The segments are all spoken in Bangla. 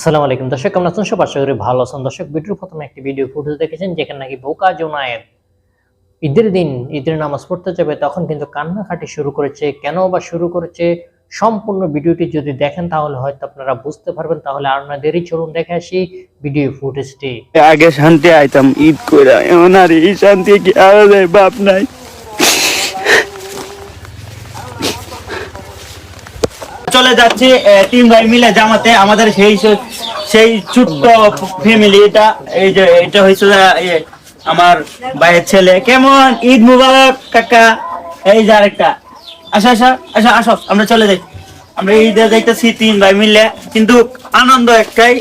আসসালামু আলাইকুম দর্শক, কেমন আছেন? সব আশা করি ভালো আছেন। দর্শক, ভিডিওর প্রথমে একটি ভিডিও ফুটেজ দেখেছেন যেখানে নাকি বোকা জোনায়েদ ঈদের দিন ঈদের নামাজ পড়তে যাবে, তখন কিন্তু কান্নাকাটি শুরু করেছে। কেন বা শুরু করেছে, সম্পূর্ণ ভিডিওটি যদি দেখেন তাহলে হয়তো আপনারা বুঝতে পারবেন। তাহলে আর না দেরি, চলুন দেখে আসি ভিডিও ফুটেজটি। আগে শান্তি আইতাম ঈদ কইরা, এখন আর এই শান্তি কি আওয়া যায়? বাপ নাই। চলে যাচ্ছে তিন ভাই মিলে জামাতে। আমাদের সেই ছোট্ট ফ্যামিলি এটা। এই যে এটা হয়েছে আমার ভাইয়ের ছেলে। কেমন ঈদ মুবারক কাকা। এই যে আরেকটা। আসা আসা আসা আসো, আমরা চলে যাই। আমরা ঈদে যাইতেছি তিন ভাই মিলে, কিন্তু আনন্দ একটাই,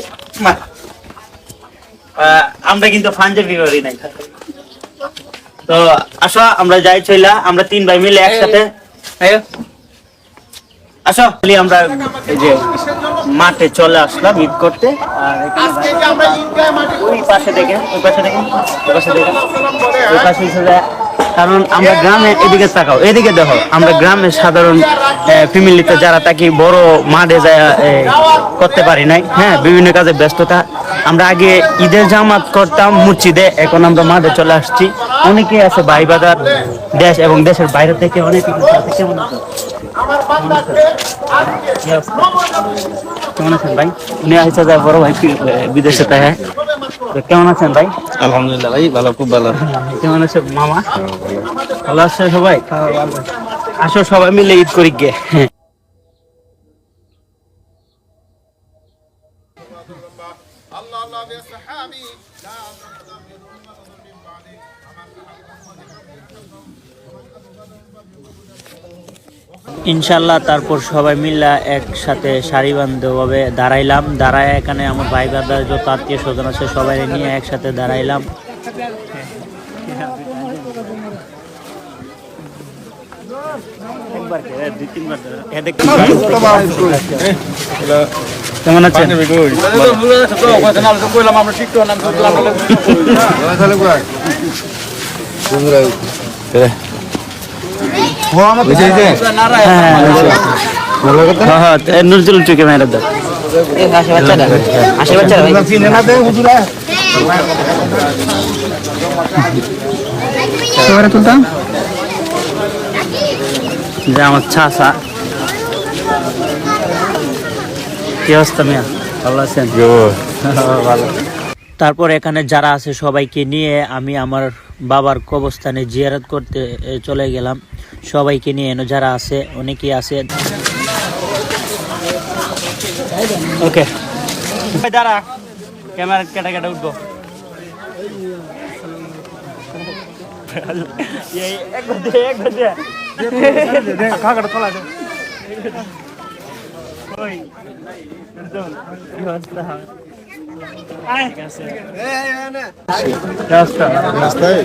আমরা কিন্তু পাঞ্জাবি করি নাই। তো আসো আমরা যাই চইলা, আমরা তিন ভাই মিলে একসাথে আসো। আমরা এই যে মাঠে চলে আসলাম ঈদ করতে। আর ওই পাশে দেখেন, ওই পাশে দেখেন, ওই পাশে দেখেন, ওই পাশে কারণ আমরা গ্রামে, এদিকে তাকাও, এদিকে দেখো, আমরা গ্রামে সাধারণ ফ্যামিলিতে যারা থাকি বড় মাঠে যায় করতে পারি নাই। হ্যাঁ, বিভিন্ন কাজে ব্যস্ততা। আমরা আগে ঈদের জামাত করতাম মসজিদে, এখন আমরা মাঠে চলে আসছি। অনেকে আছে ভাই বাজার দেশ এবং দেশের বাইরে থেকে অনেক কেমন আছে? কেমন আছেন ভাই? উনি আসছে যায় বড় ভাই বিদেশে তাই। কেমন আছেন ভাই? আলহামদুলিল্লাহ ভাই, ভালো, খুব ভালো। কেমন আছে মামা? ভালো আছে সবাই? আসো সবাই মিলে ঈদ করি গে। ইনশাল্লাহ তারপর সবাই মিল্লা একসাথে সারিবদ্ধভাবে দাঁড়াইলাম। দাঁড়ায় এখানে আমার ভাই দাদা যত আত্মীয় স্বজন আছে সবাই নিয়ে একসাথে দাঁড়াইলাম। কেমন আছেন? নজরুল চুকে মেয়েরা দাও। তুলতাম যে আমার চাষা। কি অবস্থা মিয়া, ভালো আছেন? ভালো। তারপর এখানে যারা আছে সবাইকে নিয়ে আমি আমার বাবার কবরস্থানে জিয়ারত করতে চলে গেলাম। সবাইকে নিয়ে যারা আছে, অনেকেই আছে। ওকে দাঁড়া, ক্যামেরা কেটে কেটে উঠবো।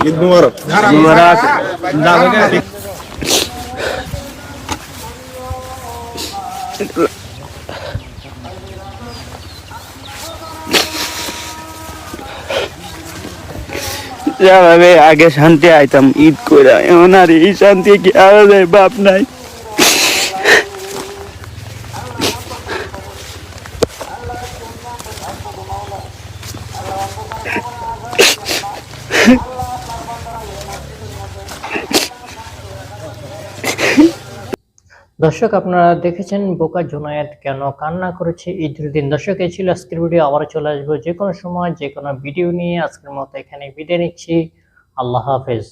ঈদ মুবারক। আগে শান্তি আইতাম ঈদ কইরা, এখন আর এই শান্তি কি আওয়া যায়? বাপ নাই। দর্শক, আপনারা দেখেছেন বোকা জোনায়েদ কেন কান্না করেছে ঈদের দিন। দর্শক, এই ছিল আজকের ভিডিও। আবার চলে আসবো যে কোনো সময় যে কোনো ভিডিও নিয়ে। আজকের মতো এখানে বিদায় নিচ্ছি। আল্লাহ হাফেজ।